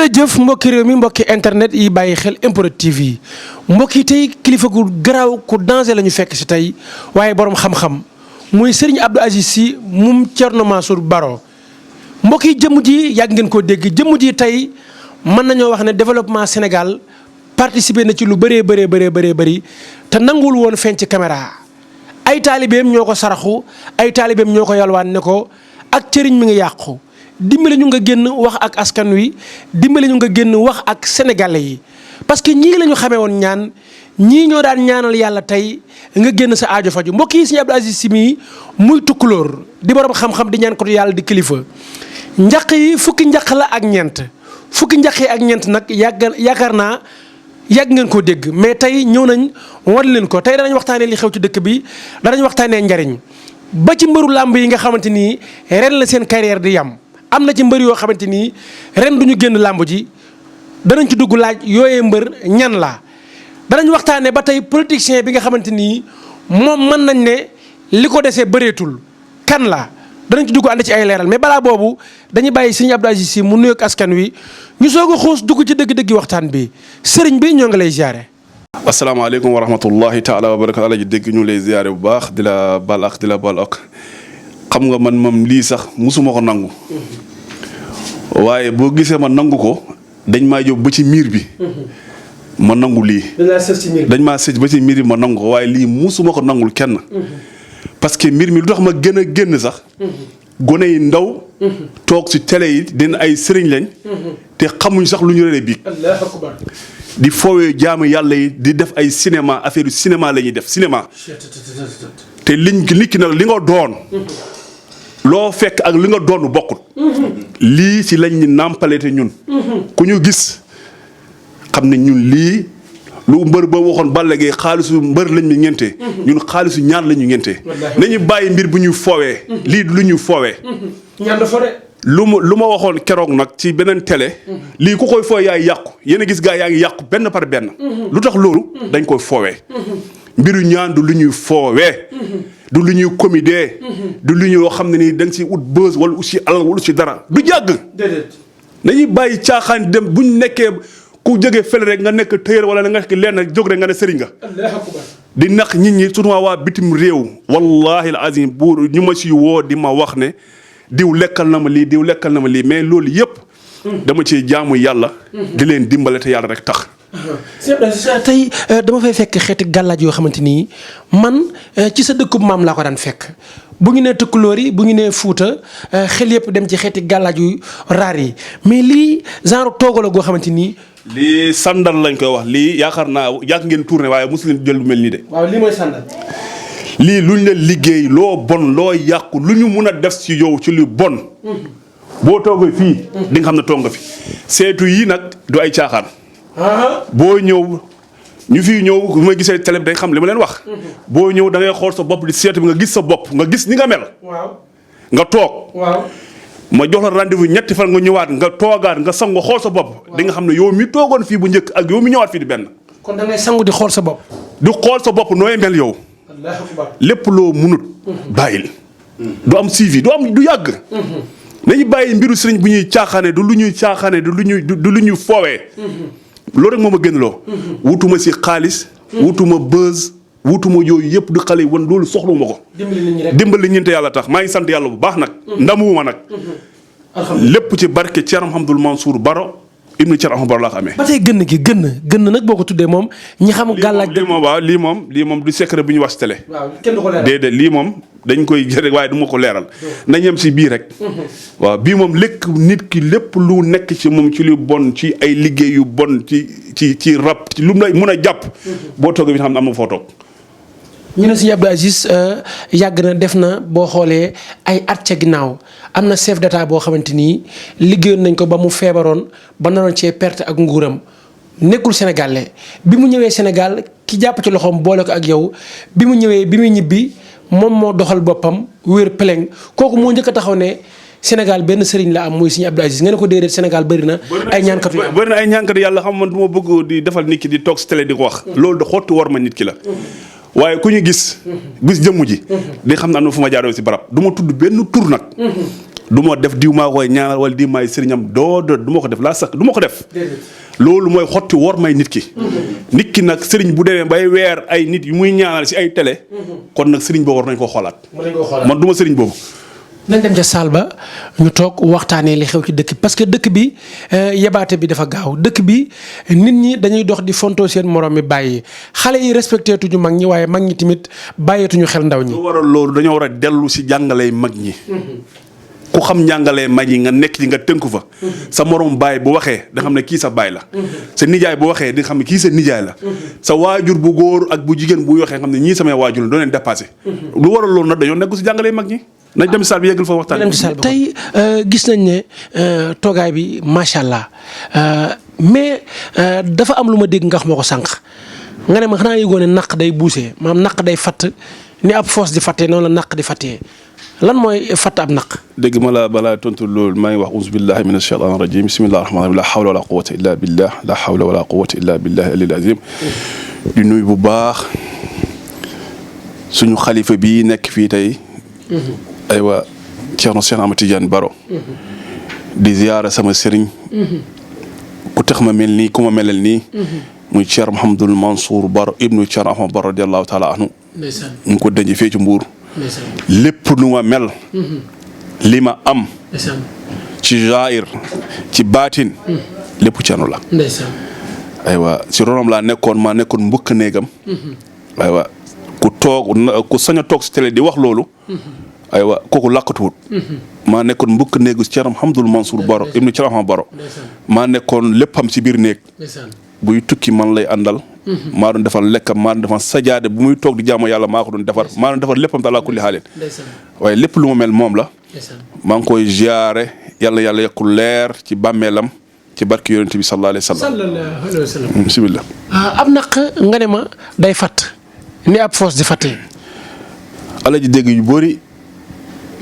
jërëjëf mbokki réew mi mbokki internet yi bàyyi xel MPROD TV mbokk yi tey kilifa gu garaaw ku danger la ñu fekk si tey waaye borom xam-xam muy Serigne Abdou Aziz Sy moom Thierno Mansour Baro mbokk yi jëmm ji yàgg ngeen koo dégg jëmm ji tey mën nañoo wax ne développement Sénégal participé na ci lu bëree bëri te nanguwul woon feeñ ci caméra ay taalibeem ñoo ko saraxu ay taalibeem ñoo ko yalwaan ne ko ak cëriñ mi ngi yàqu. dimbali ñu nga génn wax ak askan wi dimbali ñu nga génn wax ak sénégalais yi parce que ñii la ñu xamee woon ñaan ñii ñoo daan ñaanal yàlla tey nga génn sa aajo faju mbokk yi Serigne Abdou Aziz Sy mii muy tukkulóor di borom xam-xam di ñaan ko yàlla di kilifa njaq yi fukki njaq la ak ñeent fukki njaq yi ak ñeent nag yaakaar naa yàgg ngeen koo dégg mais tey ñëw nañ wan leen ko tey danañ waxtaanee li xew ci dëkk bi danañ waxtaanee njariñ ba ci mbëru làmb yi nga xamante ni ren la seen carrière di yam. am na ci mbër yoo xamante ni ren du ñu génn làmb ji danañ ci dugg laaj yooyee mbër ñan la danañ waxtaanee ba tey politicien bi nga xamante ni moom mën nañ ne li ko desee bëreetul kan la danañ ci dugg ànd ci ay leeral mais balaa boobu dañuy bàyyi Serigne Abdou Aziz Sy mu nuyoog askan wi ñu soog a xuus dugg ci dëgg-dëgg waxtaan bi sëriñ bi ñoo ngi lay ziare. asalaamaaleykum wa rahmatullahi taala wa barakatu ala ji dégg ñu lay ziare bu baax di la baal ak di la baal ak xam nga man moom lii sax musuma ko nangu waaye boo gisee ma nangu ko dañ maa yóbbu ba ci miir bi ma nangu lii. dañ maa sëcc ba ci miir bi ma nangu ko waaye lii musuma ko nangul kenn. parce que mbir mi lu tax ma gën a génn sax. gone yi ndaw. toog ci télé yi dina ay sëriñ lañ. te xamuñ sax lu ñu rële biig. di foowee jaamu yàlla yi di def ay cinéma affaire yu cinéma la ñuy def cinéma. te liñ ki nag li nga doon. loo fekk ak li nga doon bokkut. lii ci lañ ñu nàmpale te ñun. ku ñu gis xam ne ñun lii lu mbër ba waxoon Balla Gaye xaalisu mbër lañ ñu ngénte ñun xaalisu ñaan la ñu ngénte nañu bàyyi mbir bu ñuy foowee. lii lu ñuy foowee. ñaan dafa de. lu ma waxoon keroog nag ci beneen télé. lii ku koy fooy yaay yàqu yéen a gis gaa yaa ngi yàqu benn par benn. lu tax loolu dañ koy foowee. mbiru ñaan du lu ñuy foowee. du lu ñuy comédie. du lu ñuy xam ne nii da nga si ut buzz wala aussi alal wala si dara du jàgg. déedéet. nañuy bàyyi caaxaan dem bu ñu nekkee ku jógee fële rek nga nekk tëyër wala nga nekk lenn jóg rek nga ne sëriñ nga. di nax nit ñi surtout waa bitim réew. wallahi al azim bu ñu ma si woo di ma wax ne diw lekkal na ma lii diw lekkal na ma lii mais loolu yëpp. dama ci jaamu yàlla. di leen dimbale te yàlla rek tax. tey dama fay fekk xeeti gàllaaj yoo xamante ni man ci sa dëkkub maam laa ko daan fekk bu ñu nee tukkulóor yi bu ñu nee fuuta xel yëpp dem ci xeeti gàllaaj yu raar yi mais lii genre toogala goo xamante ni. lii sandal lañ koy wax lii yaakaar naa yàgg ngeen tourné waaye mosu leen jël lu mel nii de. waaw lii mooy sandal. lii luñ leen liggéey loo bon loo yàqu lu ñu mun a def ci yow ci lu bon. boo toogee fii. di nga xam ne toog nga fi. seetu yii nag du ay caaxaan. boo ñëw ñu fii ñëw bu ma gisee télé bi day xam li ma leen wax. boo ñëw da ngay xool sa bopp di seetu bi nga gis sa bopp nga gis ni nga mel. waaw nga toog. waaw ma jox la rendez-vous ñetti fan nga ñëwaat nga toogaat nga sangu xool sa bopp. di nga xam ne yow mi toogoon fii bu njëkk ak yow mi ñëwaat fii di benn. kon da ngay sangu di xool sa bopp. du xool sa bopp nooy mel yow. lépp loo munut. bàyyil. du am suivi du yàgg. nañu bàyyi mbiru sëriñ bu ñuy caaxaane du lu ñuy caaxaane du lu ñuy foowee. loolu rek moo ma gën loo. wutuma si xaalis. wutuma buzz. wutuma yooyu yëpp di xale yi wan loolu soxluma ko. dimbali ñeente yàlla tax maa ngi sant yàlla bu baax nag. ndamuwuma nag. lépp ci barke Thierno Mansour Baro ibnu Thierno Baro laa ko amee. ba tey gën nag boo ko tuddee moom ñi xam gàllaaj. lii moom du secret bu ñu wax si télé. waaw kenn du ko leeral déedéet lii moom dañ koy jël waaye du ma ko leeral. nañ yem si bii rek. waaw bii moom lekk nit ki lépp lu nekk ci moom ci lu bon ci ay liggéey yu bon ci rab ci lu mu lay mun a jàpp. boo toogee bi xam ne am na foo toog. ñu ne Serigne Abdou Aziz yàgg na def na boo xoolee ay at ca ginnaaw am na chef d'état boo xamante ni liggéeyoon nañ ko ba mu feebaroon ba naroon cee perte ak nguuram nekkul sénégalais bi mu ñëwee Sénégal ki jàpp ci loxoom boole ko ak yow bi mu ñëwee bi muy ñibbi moom moo doxal boppam wér peleng kooku moo njëkk a taxaw ne Sénégal benn sëriñ la am muy Serigne Abdou Aziz nga ne ko déedéet Sénégal bëri na ay ñaankatu bëri na ay ñaankatu yàlla xam man du ma bëgg di defal nit ki di toog si télé di ko wax. loolu da xottu war ma nit ki la. waaye ku ñu gis jëmm ji di xam ne am na fu ma jaaroo si barab du ma tudd benn tur nag du ma def diw maa koy ñaanal wala diw maay sëriñam du ma ko def laa sax du ma ko def. loolu mooy xotti wor may nit ki. nit ki nag sëriñ bu demee bay weer ay nit yu muy ñaanal si ay télé. kon nag sëriñ boobu war nañ koo xoolaat. man du ma sëriñ boobu. nañ dem ca saal ba ñu toog waxtaanee li xew ci dëkk bi parce que dëkk bi yebaate bi dafa gaaw dëkk bi nit ñi dañuy dox di fontoo seen morom mi bàyyi xale yi respecté tuñu mag ñi waaye mag ñi tamit bàyyeetuñu xel ndaw ñi. lu waral loolu dañoo war a dellu si jàngalee mag ñi. ku xam njàngalee mag yi nga nekk ci nga tënku fa. sa morom baay bu waxee da xam ne kii sa baay la. sa nijaay bu waxee di nga xam ne kii sa nijaay la. sa waajur bu góor ak bu jigéen bu waxee nga xam ne ñii samay waajur la doo leen dépassé. lu waral loolu nag dañoo nekk si jàngalee mag ñi. nañ dem saal bi yeggal fa waxtaan. tey gis nañ ne toogaay bi macha allah mais dafa am lu ma dégg nga wax ma ko sànq nga ne ma xanaa yëgoo ne naq day buusee maanaam naq day fatt ni ab foos di fattee noonu la naq di fattee lan mooy fatt ab naq. dégg ma la balaa tontu loolu maa ngi wax auzu billahi mina shaytaani rajim bismillahi rahmaani rahim la hawla wala quwwata illa billah la hawla wala quwwata illa billahi alil azim di nuyu bu baax suñu xalifa bii nekk fii tey. aywa Ceerno Cheikh Ahmed Tidiane Baro. di ziyaara sama sëriñ. ku tax ma mel nii ku ma melal nii. muy Ceerno Mouhamadul Mansour Baro ibnu Ceerno Ahmad Baro radiyallahu taala anhu. ñu ngi ko denc fii ci Mbuur. lépp lu ma mel. li ma am. ci jaayir ci baatin. lépp Ceerno la. aywa si ronam laa nekkoon maa nekkoon mbëkk néegam. aywa ku sañ a toog si télé di wax loolu. aywa kooku làkkatuwut. maa nekkoon mbëkk néegu Ceerno Mouhamadul Mansour Baro ibnu Ceerno Ahmad Baro. maa nekkoon léppam ci biir néeg. buy tukki man lay àndal. maa doon defal lekkam maa doon defal sajaade bu muy toog di jaamu yàlla maa ko doon defar maa doon defar léppam ala kulli xaalin. waaye lépp lu ma mel moom la. maa ngi koy ziare yàlla yokku leer ci bàmmeelam ci barki yonent bi sallallahu alayhi wa sallam. bismillah. ab naq nga ne ma day fatt ni ab foos di fattee. ala ji dégg yu bëri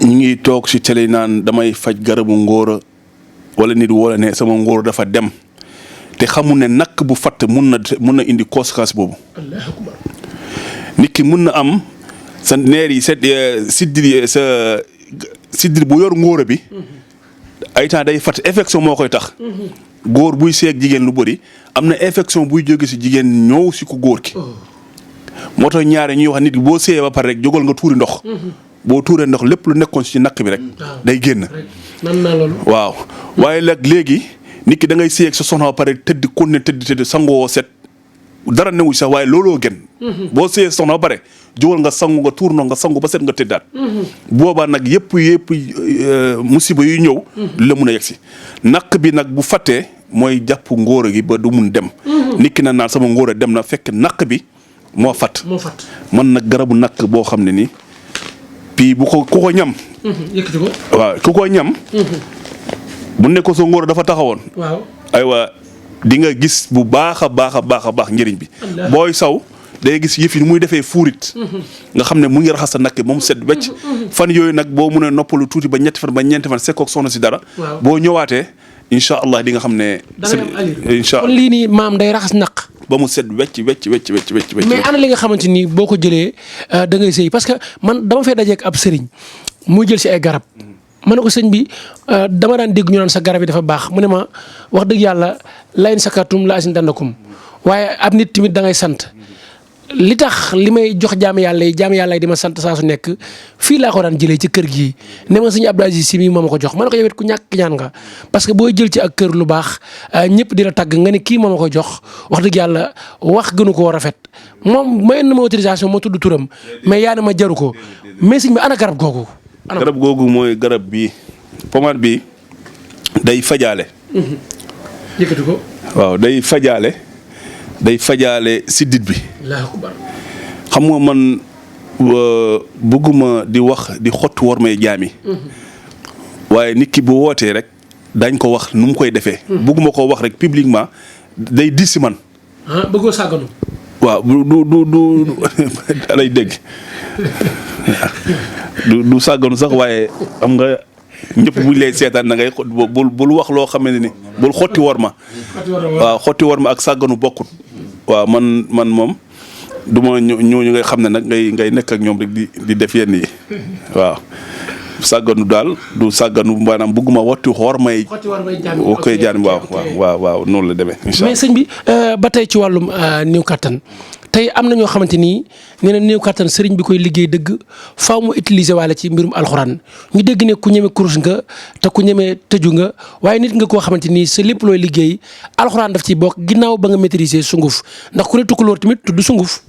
ñu ngi toog si télé naan damay faj garabu ngóora wala nit wala ne sama ngóora dafa dem te xamul ne nakk bu fatt mun na indi conséquence boobu. nit ki mun na am sa neer yi siddir bu yor ngóora bi ay temps day fatt infection moo koy tax. góor buy seeg jigéen lu bëri am na infection buy jóge si jigéen ñëw si ku góor ki. moo tax ñaare ñuy wax nit boo seeyee ba pare rek jógal nga tuuri ndox. boo tuuree ndox lépp lu nekkoon ci nakk bi rek. day génn. waaw waaye nag léegi nit ki da ngay seey ak sa soxna ba pare tëdd kon ne tëdd sangoo set dara newu sax waaye looloo gën. boo seeyee soxna ba pare jógal nga sangu nga tuur ndox nga sangu ba set nga tëddaat. boobaa nag yëpp musiba yu ñëw. du la mun a yegg si nakk bi nag bu fattee mooy jàpp ngóora gi ba du mun dem. nit ki na naan sama ngóora dem na fekk nakk bi. moo fatt man nag garabu nakk boo xam ne nii pii bu ko ku ko ñam. yëkkati ko. waaw ku ko ñam. bu ne ko sa ngóor dafa taxawoon. waaw aywa di nga gis bu baax a baax njëriñ bi. booy saw day gis yëf yi muy defee fuurit. nga xam ne mu ngi raxas sa nakk ba mu set wecc. fan yooyu nag boo mënee noppalu tuuti ba ñetti fan ba ñeenti fan sekkoog soxna si dara. boo ñëwaatee incha allah di nga xam ne. incha allah kon lii nii maam day raxas naq. ba mu set wecc. mais ana li nga xamante ni boo ko jëlee da ngay sëy parce que man dama fay dajeek ab sëriñ muy jël si ay garab. ma ne ko sëñ bi dama daan dégg ñu naan sa garab yi dafa baax mu ne ma wax dëgg yàlla layin sakartum la azindannakum waaye ab nit tamit da ngay sant. li tax li may jox jaam yàlla yi di ma sant saa su nekk fii laa ko daan jëlee ci kër gii ne ma sëñ Abdou Aziz Sy mii moo ma ko jox ma ne ko yow it ku ñàkk ñaan nga parce que booy jël ci ak kër lu baax ñëpp di la tàgg nga ne kii moo ma ko jox wax dëgg yàlla wax gënu koo rafet moom mayoon na ma autorisation ma tudd turam mais yaa ne ma jaru ko mais sëñ bi ana garab googu. garab googu mooy garab bii pommade bi day fajaale. yëkkati ko. waaw day fajaale siddit bi. xam nga man bëgguma di wax di xott war may jaami. waaye nit ki bu wootee rek dañ ko wax nu mu koy defee. bëgguma ko wax rek publiquement day dis si man. bëggoo sàgganu. waaw du lay dégg du sàgganu sax waaye am nga ñëpp buñ lay seetaan na ngay bul wax loo xam ne ni bul xotti war ma. waaw xotti war ma ak sàgganu bokkut. waaw man moom du ma ñooñu ngay xam ne nag ngay nekk ak ñoom rek di def yenn yi waaw sàgganu daal du sàgganu maanaam bëgguma wattu xoor may. koy jaan waaw noonu la demee. incha allah mais sëñ bi ba tey ci wàllum néew kattan tey am na ñoo xamante ni nee na néew kattan sëriñ bi koy liggéey dëgg faaw mu utiliser waale ci mbirum alxuraan ñu dégg ne ku ñeme kurus nga te ku ñeme tëju nga waaye nit nga koo xamante ni sa lépp looy liggéey alxuraan daf ci bokk ginnaaw ba nga maîtriser sunguf ndax ku ne tukkulóor tamit tudd sunguf.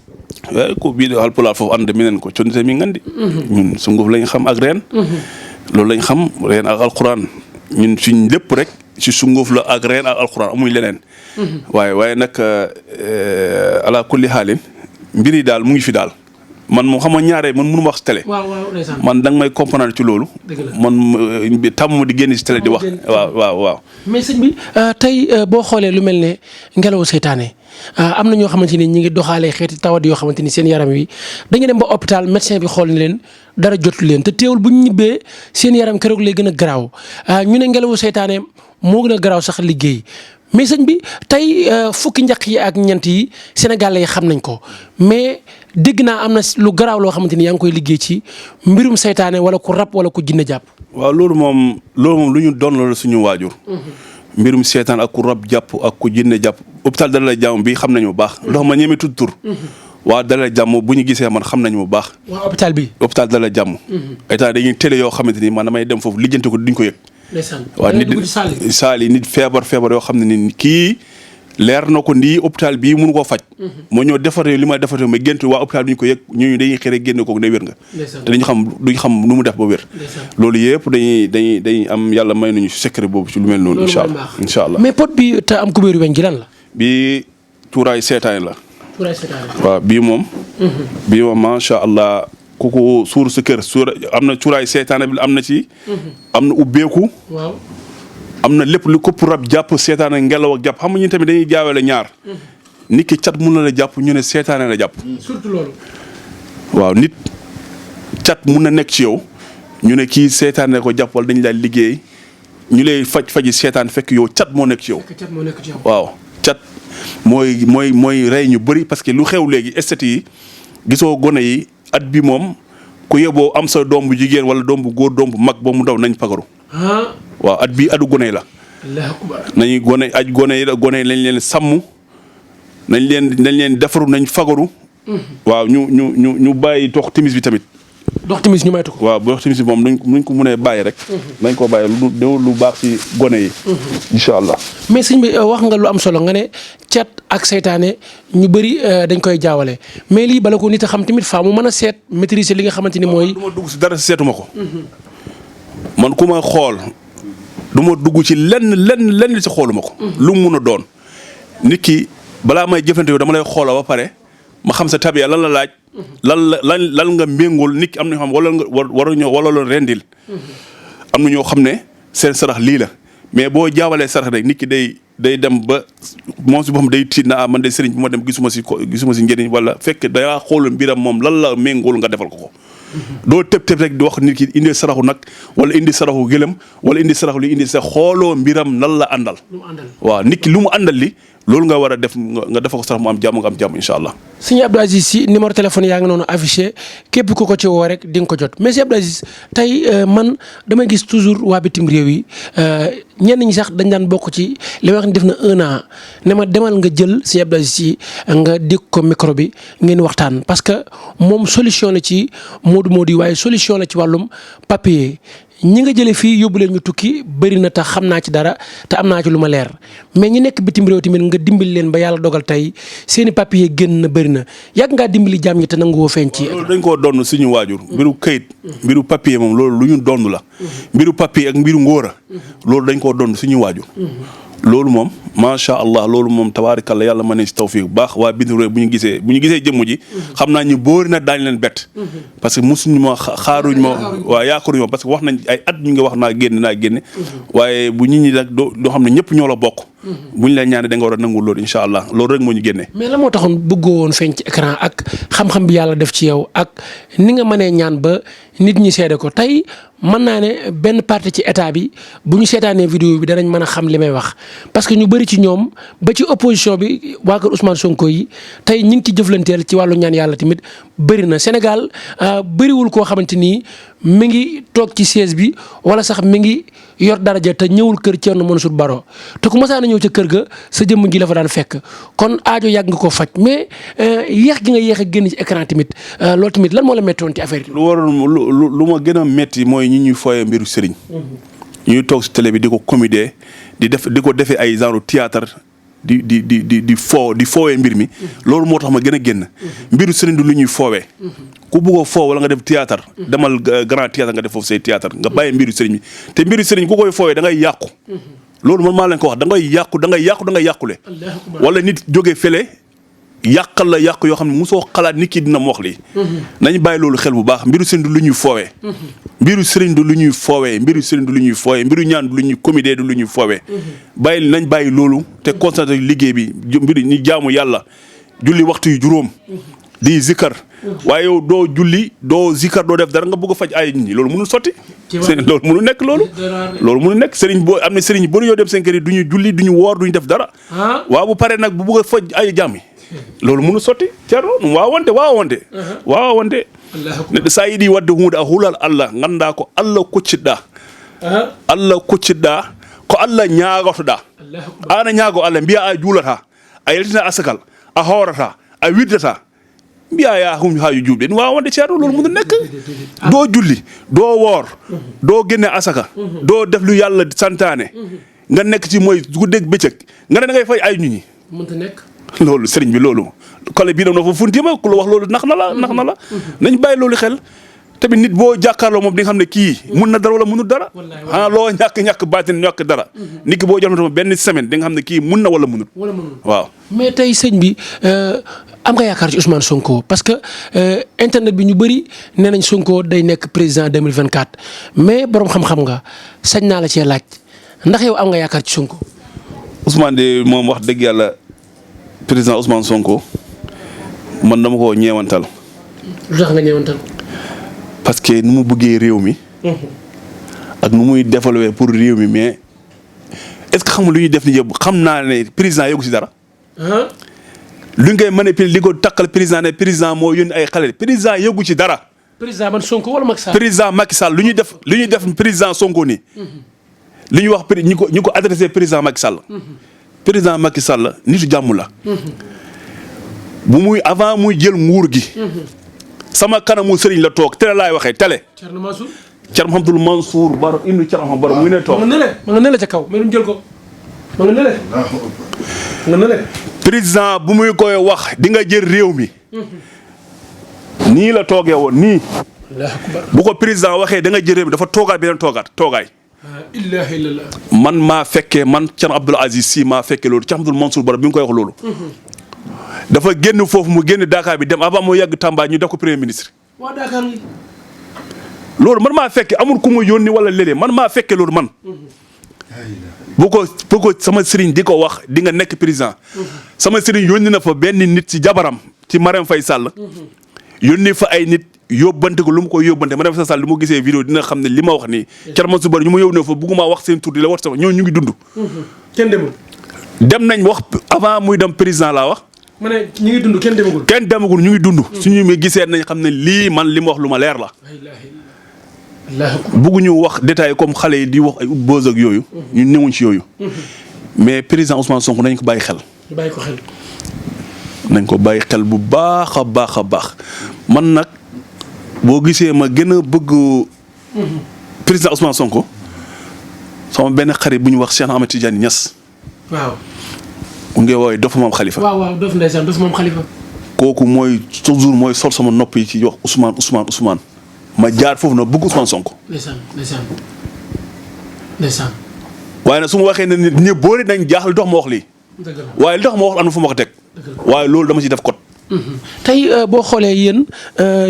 waaye ko bii Haalpulaar foofu ànd mi neen ko conte mi ngandi ñun sunguf lañ xam ak reen loolu lañ xam reen ak alxuraan ñun suñ lépp rek ci sunguf la ak reen ak alxuraan amuñ leneen waaye nag ala kulli xaalin mbir yi daal mu ngi fi daal man moom xam nga ñaare man mënu ma wax si télé man da nga may comprendre ci loolu man tàmm di génn si télé di wax waaw mais sëñ bi tey boo xoolee lu mel ne ngelawu seytaane am na ñoo xamante ni ñi ngi doxalee xeeti tawat yoo xamante ni seen yaram wi dañu dem ba hôpital médecin bi xool ni leen dara jotu leen te teewul bu ñu ñibbee seen yaram keroog lay gën a garaaw ñu ne ngelawu seytaane moo gën a garaaw sax liggéey mais sëñ bi tey fukki njaq yi ak ñeent yi Sénégal yi xam nañ ko mais dégg naa am na lu garaaw loo xamante ni yaa ngi koy liggéey ci mbirum seytaane wala ku rab wala ku jinne jàpp. waaw loolu moom lu ñu doon la suñu waajur. mbirum seetaan ak ku rab jàpp ak ku jinne jàpp hôpital Dalal Jàmm bi xam nañu bu baax. ndox ma ñeme tudd tur. waa Dalal Jàmm bu ñu gisee man xam nañu bu baax. waa hôpital bi. hôpital Dalal Jàmm. état dañuy télé yoo xamante ni man damay dem foofu lijjanti ko duñ ko yëg. waaw nit saali nit feebar yoo xam ne ni kii leer na ko nii hôpital bii mënu koo faj. moo ñëw defaree li ma defaree mais gént waa hôpital duñ ko yëg ñooñu dañuy xëy rek génne ko ne wér nga. te duñ xam nu mu def ba wér. loolu yëpp dañuy am yàlla may nañu secret boobu ci lu mel noonu. incha allah mais pot bi te am kubéeru weñ gi lan la. bii cuuraay seetaan la. cuuraay seetaan waaw bii moom macha allah. ku ko suur sa kër am na cuuraay seetaane bi am na ci. am na ubbeeku. waaw am na lépp lu këpp rab jàpp seetaane ngelaw ak jàpp xam nga ñun tamit dañuy jaawale ñaar. nit ki cat mun na la jàpp ñu ne seetaane la jàpp. surtout loolu. waaw nit cat mun na nekk ci yow ñu ne kii seetaane ko jàpp wala dañu lay liggéey ñu lay faji seetaan fekk yow cat moo nekk ci yow. waaw cat mooy rey ñu bëri parce que lu xew léegi esthétique yi gisoo gone yi. at bi moom ku yeboo am sa doom bu jigéen wala doom bu góor doom bu mag ba mu daw nañ pagaru. waaw at bii atu gone la. nañu gone yi lañ leen sàmm nañ leen defaru nañ fagaru. waaw ñu bàyyi dox timis bi tamit. dox timis ñu maytu ko. waaw dox timis bi moom nuñ ko mënee bàyyi rek. nañ ko bàyyi lu baax ci gone yi. incha allah. mais sëñ bi wax nga lu am solo nga ne cat ak seytaane ñu bëri dañ koy jaawale mais lii bala ko nit a xam tamit faa mu mën a seet maîtriser li nga xamante ni mooy. du ma dugg si dara seetuma ko. man ku ma xool du ma dugg ci lenn si xooluma ko. lu mu mun a doon nit ki balaa may jëfante yow dama lay xoola ba pare ma xam sa tabiya lan la laaj. lan nga méngool nit ki am na ñoo xam wala la rendil. am na ñoo xam ne seen sarax lii la mais boo jaawalee sarax rek nit ki day dem ba moom si boppam day tiit na man de sëriñ bi ma dem gisuma si njëriñ wala fekk dangaa xool mbiram moom lan la méngool nga defal ko. doo tëb rek di wax nit ki indi saraxu nag wala indi saraxu gëlëm wala indi saraxu li indi sa xooloo mbiram lan la àndal. waaw nit ki lu mu àndal li loolu nga war a def nga defal ko sarax mu am jàmm nga am jàmm incha allah. sëñ Abdou Aziz Sy numéro téléphone yaa ngi noonu affiché képp ku ko ci woo rek di nga ko jot mais sëñ Abdou Aziz tey man damay gis toujours waa bitim réew yi ñenn ñi sax dañ daan bokk ci li wax ni def na 1 an ne ma demal nga jël sëñ Abdou Aziz Sy nga dégg ko micro bi ngeen waxtaan parce que moom solution la ci moodu yi waaye solution la ci wàllum papier. ñi nga jëlee fii yóbbu leen ñu tukki bëri na tax xam naa ci dara te am naa ci lu ma leer mais ñi nekk bitim réew tamit nga dimbali leen ba yàlla dogal tey seeni papier génn na bëri na yàgg ngaa dimbali jaam ñi te nangu woo feeñ ci. loolu dañ koo donn suñu waajur. mbiru kayit. mbiru papier moom loolu lu ñu donn la. mbiru papier ak mbiru ngóora. loolu dañ koo donn suñu waajur. loolu moom macha allah loolu moom tabaarikalla yàlla mën na si tawfiq bu baax waa bitim réew bu ñu gisee jëmm ji. xam naa ñu boori na daañu leen bett. parce que mosuñu ma xaaruñ ma waa yaakaaruñu ma parce que wax nañ ay at ñu ngi wax naa génne. waaye bu nit ñi nag doo xam ne ñëpp ñoo la bokk. buñ la ñaanee da nga war a nangu loolu incha allah loolu rek moo ñu génnee. mais la moo taxoon bëggoo woon feeñ ci écran ak xam-xam bi yàlla def ci yow ak ni nga mënee ñaan ba nit ñi seede ko tey mën naa ne benn parti ci état bi bu ñu seetaanee vidéo bi danañ mën a xam li may wax parce que ñu bëri ci ñoom ba ci opposition bi waa kër Ousmane Sonko yi tey ñi ngi ci jëflanteel ci wàllu ñaan yàlla tamit bëri na Sénégal bëriwul koo xamante ni mi ngi toog ci siège bi wala sax mi ngi yor daraja te ñëwul kër Thierno Mansour Baro te ku mosaan a ñëw ca kër ga sa jëmm ji la fa daan fekk kon aajo yàgg nga koo faj mais yéex gi nga yéex a génn ci écran tamit loolu tamit lan moo la méttoon ci affaire yi. lu ma gën a métti mooy ñi ñuy fooyee mbiru sëriñ. ñuy toog si télé bi di ko comédie di ko defee ay genre théâtre di foowee mbir mi. loolu moo tax ma gën a génn. mbiru sëriñ du lu ñuy foowee. ku bëggoo foo wala nga def théâtre demal grand théâtre nga def foofu say théâtre nga bàyyi mbiru sëriñ bi te mbiru sëriñ ku koy foowee da ngay yàqu. loolu man maa leen ko wax da ngay yàqule. wala nit jógee fële yàqal la yàq yoo xam ne mosoo xalaat nit ki dina mu wax lii. nañ bàyyi loolu xel bu baax mbiru sëriñ du lu ñuy foowee. mbiru sëriñ du lu ñuy foowee mbiru ñaan du lu ñuy comédie du lu ñuy foowee. nañ bàyyi loolu te concentré liggéey bi mbiru ñu jaamu yàlla julli waxtu yu juróom. di zikar waaye yow doo julli doo zikar doo def dara nga bëgg a faj ay nit ñi loolu mënul sotti. loolu mënul nekk loolu mënul nekk sëriñ boo am na sëriñ boo yoo dem seen kër yi du ñu julli du ñu woor du ñu def dara. waaw bu paree nag bu bëgg a faj ay jàmm loolu mënul sotti Thierno waawonde neɗɗo sa yiɗi wadde hunde a hulal Allah ganda ko Allah kocciɗɗa ko Allah ñagotoɗa an a ñaago Allah mbiya a juulata a yaltina asakal a hoorata a wirdata mbiya ya hum haaju juuɓe ɗum wawa wonde Thierno loolu mënul nekk doo julli doo woor doo génne asaka doo def lu yàlla santaane nga nekk ci mooy guddeeg bëccëg nga ne da ngay fay ay nit ñi mënta nekk loolu sëriñ bi loolu kole bii dam na fa funtima ku la wax loolu nax na la nañ bàyyi loolu xel tamit nit boo jàkkaarloo moom di nga xam ne kii mun na dara wala munul dara loo ñàkk baatin ñàkk dara nit ki boo jox na benn semaine di nga xam ne kii mun na wala munul waaw mais tey sëñ bi am nga yaakaar ci Ousmane Sonko parce que internet bi ñu bëri nee nañ Sonko day nekk président 2024 mais borom xam-xam nga sañ naa la cee laaj ndax yow am nga yaakaar ci Sonko. Ousmane de moom wax dëgg yàlla président Ousmane Sonko man dama ko ñeewantal. lu tax nga ñeewantal. parce que nu mu bëggee réew mi. ak nu muy développé pour réew mi mais est-ce que xam nga lu ñuy def ni yëpp xam naa ne président yëgu si dara. lu ngay manipuler li ko takkal président ne président moo yónni ay xale président yëgu ci dara. président man Sonko wala Macky Sall. président Macky Sall lu ñuy def président Sonko nii. li ñuy wax ñu ko adressé président Macky Sall. président Macky Sall nitu jàmm la. bu muy avant muy jël nguur gi. sama kanamu sëriñ la toog télé laay waxee télé. Thierno Mansour. Thierno Hamdoul Mansour Baro indi Thierno Hamdoul Baro mu ngi ne toog. ma nga ne la ca kaw mais duñ jël ko ma nga ne la. président bu muy koy wax di nga jël réew mi. nii la toogee woon nii. bu ko président waxee da nga jël réew mi dafa toogaat beneen toogaay. ilaaha illallah. man maa fekkee man Thierno Abdoul Aziz Sy maa fekkee loolu Thierno Hamdoul Mansour Baro bi nga koy wax loolu. dafa génn foofu mu génn Dakar bi dem avant moo yàgg Tamba ñu def ko premier ministre. waa Dakar yi. loolu man maa fekke amul ku ma yónni wala léeg-léeg man maa fekke loolu man. bu ko sama sëriñ di ko wax di nga nekk président. sama sëriñ yónni na fa benn nit ci jabaram ci Marème Faye Sall. yónni fa ay nit yóbbante ko lu mu koy yóbbante Marème Faye Sall lu mu gisee vidéo dina xam ne li ma wax nii. Thierno Mansour Baro ñu ma yónnee fa bugguma wax seen tur di la wax sama ñooñu ñu ngi dund. kenn demul. dem nañ wax avant muy dem président laa wax. ma ne ñu ngi dund kenn demagul. ñu ngi dund. suñu mi gisee nañ xam ne lii man li ma wax lu ma leer la. bëgguñu wax détail comme xale yi di wax ay buzz ak yooyu. ñu newuñ ci yooyu. mais président Ousmane Sonko nañ ko bàyyi xel. nañ ko bàyyi xel bu baax a baax man nag boo gisee ma gën a bëgg. président Ousmane Sonko sama benn xarit bu ñu wax Cheikh Ahmed Tidiane Niass. waaw. mu ngi woowee Dof Maam Khalifa. waaw Dof ndeysaan Dof Maam Khalifa. kooku mooy toujours mooy sol sama nopp yi ci wax Ousmane ma jaar foofu na bëgg Ousmane Sonko. ndeysaan. waaye nag su ma waxee ne nit ñi boori nañ jaaxle dox ma wax lii. waaye li tax ma wax am na fu ma ko teg. waaye loolu dama ci def code. tey boo xoolee yéen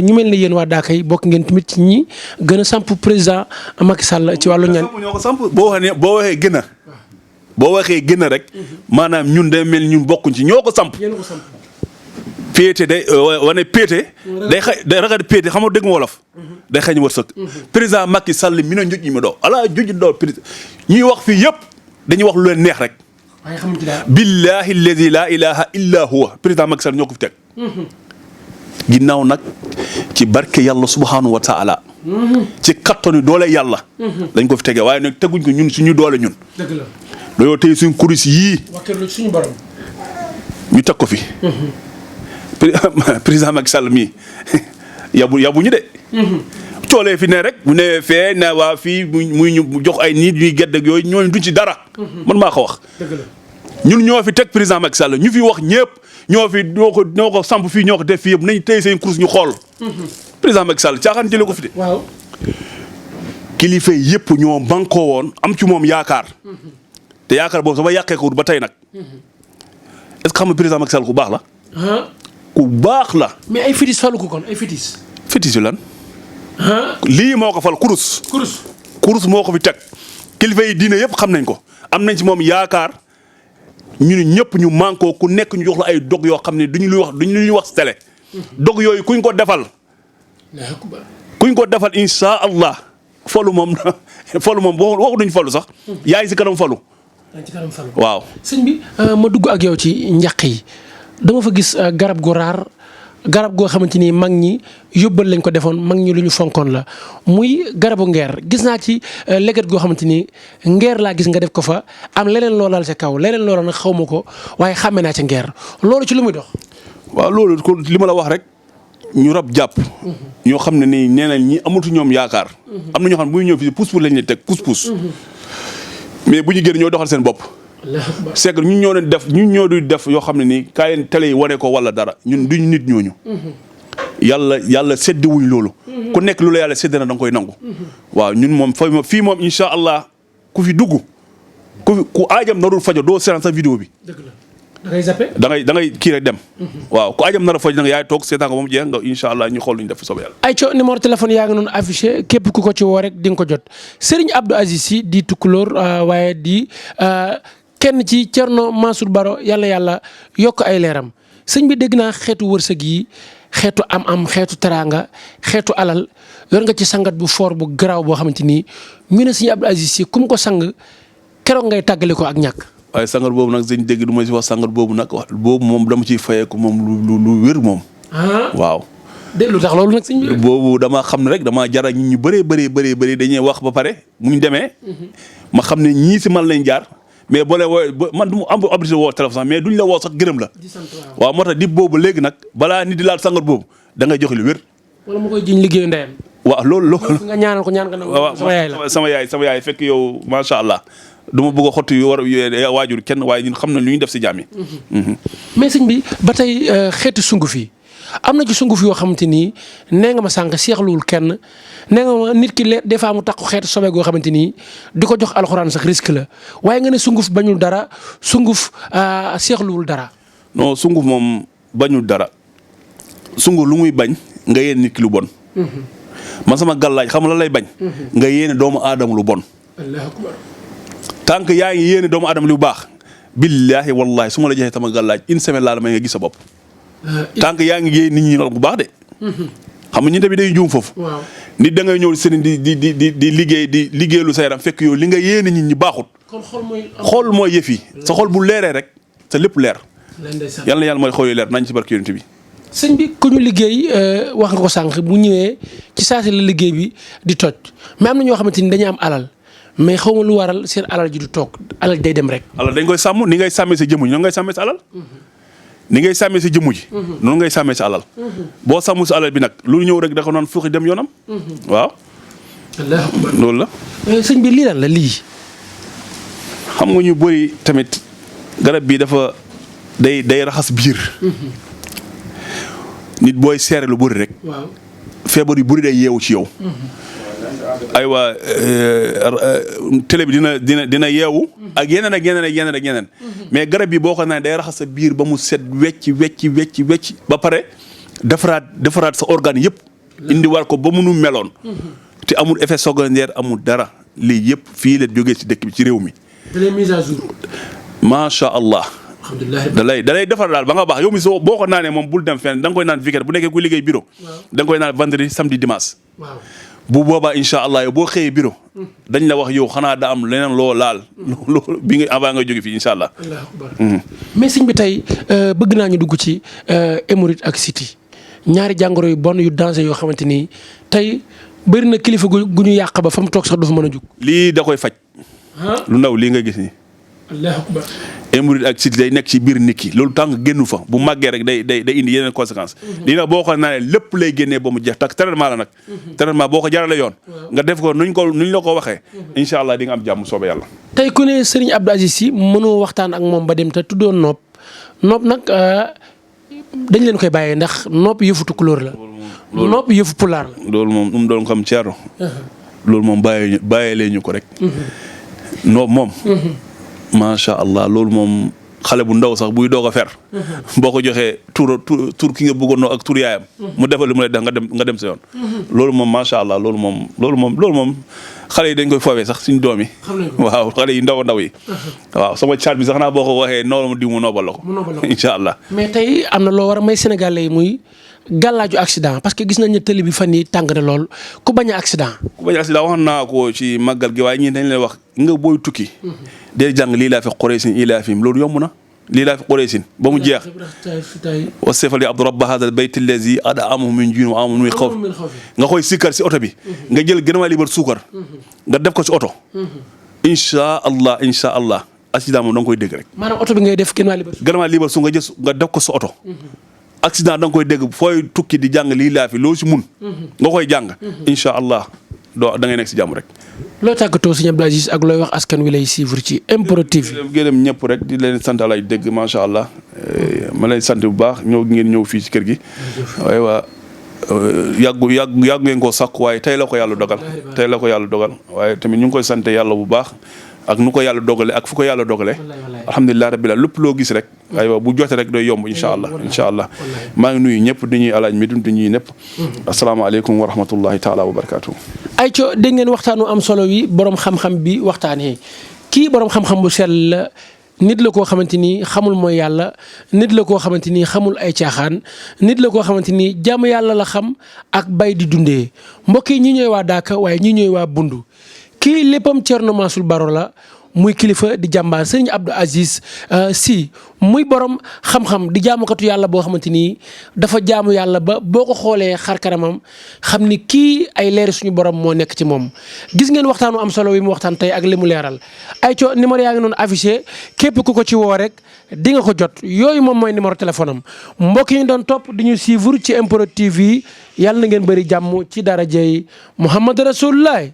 ñu mel ne yéen waa Daaka yi bokk ngeen tamit ci ñi gën a samp président Macky Sall ci wàllu ñaan. ñoo ko samp boo waxee gën a. boo waxee gën a rek maanaam ñun day mel ñun bokkuñ ci ñoo ko samp. péete day wane péete. day ragal péete xam nga dégg ma wolof. day xëy ñu wërsëg. président Macky Sall mi na njëj ñi ma doo ala njëj doo président ñuy wax fii yëpp dañuy wax lu leen neex rek. waaye xamuñ ci dara. billahi alladi la ilaha illa huwa président Macky Sall ñoo ko fi teg. ginnaaw nag ci barke yàlla subhanahu wa taala. ci kattanu doole yàlla. dañ ko fi tegee waaye nag teguñ ko ñun suñu doole ñun. dëgg la. looloo tey suñ kuris yii. wakkeelu suñu borom. ñu teg ko fi. président Macky Sall mii yabuñu de. coolee fi ne rek bu ne fee ne waa fii muy ñu jox ay nit ñuy gedd ak yooyu ñooñu duñ ci dara. man maa ko wax. dëgg la. ñun ñoo fi teg président Macky Sall ñu fi wax ñëpp ñoo ko samp fii ñoo ko def fii yëpp nañ tey seen course ñu xool. président Macky Sall caaxaan jëlee ko fi de. waaw. kilifa yëpp ñoo bankoo woon am ci moom yaakaar. te yaakaar boobu sama yàqee ko ba tey nag. est-ce que xam nga président Macky Sall ku baax la. ku baax la. mais ay fétis falu ko kon ay fétis. fétis yu lan. lii moo ko fal kurus. kurus moo ko fi teg kilifa yi diine yëpp xam nañ ko am nañ ci moom yaakaar ñu ñëpp ñu mànkoo ku nekk ñu jox la ay dog yoo xam ne duñu luy wax si télé. dog yooyu kuñ ko defal. insha allah falu moom waxu duñ falu sax. yaay si kanam falu. waaw. sëñ bi ma dugg ak yow ci njaq yi dama fa gis garab gu raar. garab goo xamante ni mag ñi yóbbal lañ ko defoon mag ñi lu ñu fonkoon la muy garabu ngeer gis naa ci leget goo xamante ni ngeer laa gis nga def ko fa am leneen loolal sa kaw leneen loola nag xaw ma ko waaye xàmme naa ca ngeer loolu ci lu muy dox. waaw loolu ko li ma la wax rek ñu rab jàpp. ñoo xam ne nii nee nañ ñi amatu ñoom yaakaar. am na ñoo xam ne bu ñu ñëw fii pousse lañ leen teg pousse. mais bu ñu génn ñoo doxal seen bopp. c'est que ñun ñoo di def yoo xam ne nii kaay leen télé yi wane ko wala dara ñun duñ nit ñooñu. yàlla séddiwuñ loolu. ku nekk lu la yàlla sédd na da nga koy nangu. waaw ñun moom fii moom incha allah ku fi dugg ku aajam narul fajo doo seetaan sa vidéo bi. dëgg la da ngay zappé. da ngay kii rek dem. waaw ku aajam nar a fajo da nga yaay toog seetaan ko ba mu jeex nga incha allah ñu xool lu ñu def soobee yàlla. ay co numéro téléphone yaa ngi noonu affiché képp ku ko ci woo rek di nga ko jot Serigne Abdou Aziz Sy di Tukulóor waaye di. kenn ci Thierno Mansour Baro yàlla yokk ay leeram sëñ bi dégg naa xeetu wërsëg yi xeetu am xeetu teraanga xeetu alal yor nga ci sangat bu fort bu garaaw boo xamante ni ñu ne sëñ Abdou Aziz Sy ku mu ko sang keroog ngay tàggale ko ak ñàkk. waaye sangat boobu nag sëñ dégg du ma si wax sangat boobu nag wax boobu moom dama ciy fayeeku moom lu wér moom. waaw. dégg lu tax loolu nag sëñ bi. boobu damaa xam ne rek damaa jara ñi ñu bëree dañuy wax ba pare mu ñu demee. ma xam ne ñii si man lañ jaar. mais boo leen woo man du mu am habilité woo téléphone mais duñ la woo sax gërëm la. waaw moo tax di boobu léegi nag balaa nit di laal sangat boobu da ngay joxe lu wér. wala mu koy jiñ liggéeyu ndeyam. waaw loolu. nga ñaanal ko ñaan nga waaw sama yaay fekk yow macha allah du ma bëgg a xotti yu waajur kenn waaye ñun xam nañ lu ñu def si jaam yi. mais sëñ bi ba tey xeetu sunguf yi am na ci sunguf yoo xamante ni nee nga ma sànq seexluwul kenn nee nga ma nit ki des fois mu takku xeetu sobe goo xamante ni di ko jox alxuraan sax risque la waaye nga ne sunguf bañul dara sunguf seexluwul dara. non sunguf moom bañul dara sunguf lu muy bañ nga yéene nit ki lu bon. man sama gàllaaj xam la lay bañ. nga yéene doomu aadama lu bon. allahu akbar. tant que yaa ngi yéene doomu aadama lu baax. billaahi wallaahi su ma la joxee sama gàllaaj une semaine laa la may nga gis sa bopp. tant que yaa ngi yéene nit ñi bu baax de. xam nga ñun tamit day juum foofu. nit da ngay ñëw sëriñ di liggéeylu sa yaram fekk yow li nga yéene nit ñi baaxut. kon xol mooy yëf yi. sa xol bu leeree rek sa lépp leer. yal na yàlla mooy xol yu leer nañ ci barke yonent bi. sëñ bi ku ñu liggéey wax nga ko sànq bu ñëwee ci saa si la liggéey bi di toj mais am na ñoo xamante ni dañu am alal mais xaw ma lu waral seen alal ji du toog alal day dem rek. alal dañ koy sàmm ni ngay sàmmee sa jëmm ji noonu ngay sàmmee sa alal. ni ngay sàmmee sa jëmm ji. noonu ngay sàmmee sa alal. boo sàmmu sa alal bi nag lu ñëw rek da ko naan fuuxi dem yoonam. waaw. loolu la. sëñ bi lii lan la lii. xam nga ñu bëri tamit garab bi dafa day raxas biir. nit booy seere lu bëri rek. waaw feebar yu bëri day yeewu ci yow. aywa télé bi dina yeewu. ak yeneen ak yeneen. mais garab bi boo ko naan day raxas sa biir ba mu set wecc ba pare defaraat sa organe yëpp. indi war ko ba munu meloon. te amul effet secondaire amul dara lii yëpp fii la jógee ci dëkk bi ci réew mi. da lay mise à jour. macha allah alhamdulilah da lay defar daal ba nga baax yow mi soo boo ko naanee moom bul dem fenn da nga koy naan weekend bu nekkee ku liggéey bureau. da nga koy naan vendredi samedi dimanche. bu boobaa incha allah yow boo xëyee bureau. dañ la wax yow xanaa da am leneen loo laal. loo bi nga avant nga jóge fii incha allah. mais sëñ bi tey bëgg naa ñu dugg ci hémorroïde ak cystite ñaari jàngoro yu bon yu danger yoo xamante ni tey bëri na kilifa gu ñu yàq ba fa mu toog sax du fa mën a jug. lii da koy faj. lu ndaw lii nga gis nii. allahu akbar. hémorroïde ak cystite day nekk ci biir nit ki loolu tànk génnu fa bu màggee rek day indi yeneen conséquences. lii nag boo ko naanee lépp lay génnee ba mu jeex tak traitement la nag. traitement boo ko jarale yoon. nga def ko nuñ la ko waxee. incha allah di nga am jàmm soobee yàlla. tey ku ne Serigne Abdou Aziz Sy mënoo waxtaan ak moom ba dem te tuddoon nopp nag dañ leen koy bàyyee ndax nopp yëfu tukulóor la. nopp yëfu pulaar la. loolu moom doon xam ceero. loolu moom bàyyee ñu ko rek. nopp moom. macha allah loolu moom xale bu ndaw sax buy doog a fer. boo ko joxee tur ki nga bëggoon noo ak tur yaayam. mu defal li mu lay def nga dem sa yoon. loolu moom macha allah loolu moom xale yi dañ koy foowee sax suñu doom yi. waaw xale yi ndaw yi. waaw sama caat bi sax naa boo ko waxee noonu di mu noobal la ko. incha allah. mais tey am na loo war a may Sénégalais yi muy gàllaaju accident parce que gis nañ ne tëli bi fan yii tàng na lool ku bañ a accident. waxoon naa ko ci màggal gi waaye ñii dañ lay wax nga booy tukki. dee jàng lii laa fi Quraysin ilaa fihim loolu yomb na lii laa fi Quraysin ba mu jeex. wa sefali abdu rabba hada albayt allazi ad'amahum min juu'in wa amanahum min xawf nga koy sikkar si oto bi. nga jël gën a liibar suukar. nga def ko si oto. incha allah accident moom da nga koy dégg rek. maanaam oto bi ngay def gën a liibar suukar nga def ko sa oto. accident da nga koy dégg fooy tukki di jàng lii laa fi loo si mun. nga koy jàng. incha allah da ngay nekk si jàmm rek. loo tàggatoo Serigne Abdou Aziz ak looy wax askan wi lay suivre ci MPROD TV. gërëm ñëpp rek di leen sant lay dégg macha allah ma lay sant bu baax ngeen ñëw fii ci kër gi. waaye waa yàgg ngeen koo sakku waaye tey la ko yàlla dogal. waaye tamit ñu ngi koy sant yàlla bu baax. ak nu ko yàlla dogale ak fu ko yàlla dogale. alhamdulilah rabbil alamin lépp loo gis rek. aywa bu jotee rek doy yomb incha allah. maa ngi nuyu ñëpp di ñuy alaaj mi di ñuy ñëpp. asalaamaaleykum wa rahmatullahi taala wa barakaatu. ayca dégg ngeen waxtaanu am solo wi borom xam-xam bi waxtaanee kii borom xam-xam bu sell la nit la koo xamante ni xamul mooy yàlla nit la koo xamante ni xamul ay caaxaan nit la koo xamante ni jàmm yàlla la xam ak bay di dundee mbokk yi ñi ñooy waa Daaka waaye ñi ñooy waa Bundu. kii léppam Thierno Mansour Baro la muy kilifa di jàmbaar Serigne Abdou Aziz Sy muy borom xam-xam di jaamukatu yàlla boo xamante ni dafa jaamu yàlla ba boo ko xoolee xar kanamam xam ni kii ay leeri suñu borom moo nekk ci moom. gis ngeen waxtaanu am solo wi mu waxtaan tey ak li mu leeral ay co numéro yaa ngi noonu affiché képp ku ko ci woo rek di nga ko jot yooyu moom mooy numéro téléphone am mbokk yi ñu doon topp di ñu suivre ci MPROD TV yàlla na ngeen bëri jàmm ci darajay Muhammad Rasulullah.